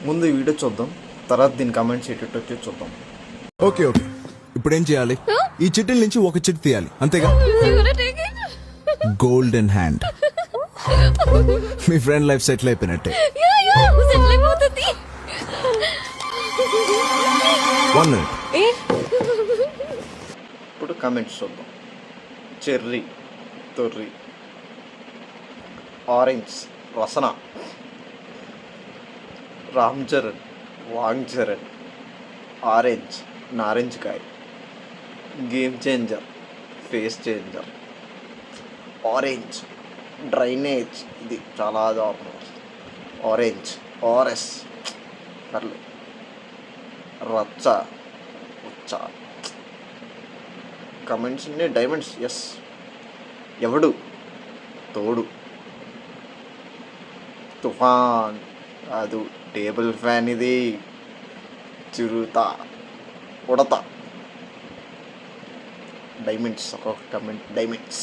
ముందు ఈ వీడియో చూద్దాం, తర్వాత దీని కమెంట్స్ ఎటు వచ్చి చూద్దాం. ఓకే ఓకే, ఇప్పుడు ఏం చేయాలి? ఈ చిట్టిల నుంచి ఒక చిట్టి తీయాలి, అంతేగా? Golden hand. మీ ఫ్రెండ్ లైఫ్ సెటిల్ అయిపోయినట్టే. 1 minute. ఇప్పుడు కమెంట్స్ చూద్దాం. చెర్రీ, తొర్రి, ఆరెంజ్, రసన, రామ్ చరణ్, వాంగ్ చరణ్, ఆరెంజ్, నారెంజ్ కాయ, game changer, face changer, orange, drainage, ఇది చాలా దారుణం, ఆరెంజ్, ఆర్ఎస్, పర్లేదు, రచ్చ, ఉచ్చ, కమెంట్స్ అన్ని డైమండ్స్. ఎస్, ఎవడు, తోడు, తుఫాన్, కాదు టేబుల్ ఫ్యాన్, ఇది చిరుత, ఉడత, డైమండ్స్, ఒక్కొక్క కమెంట్ డైమండ్స్.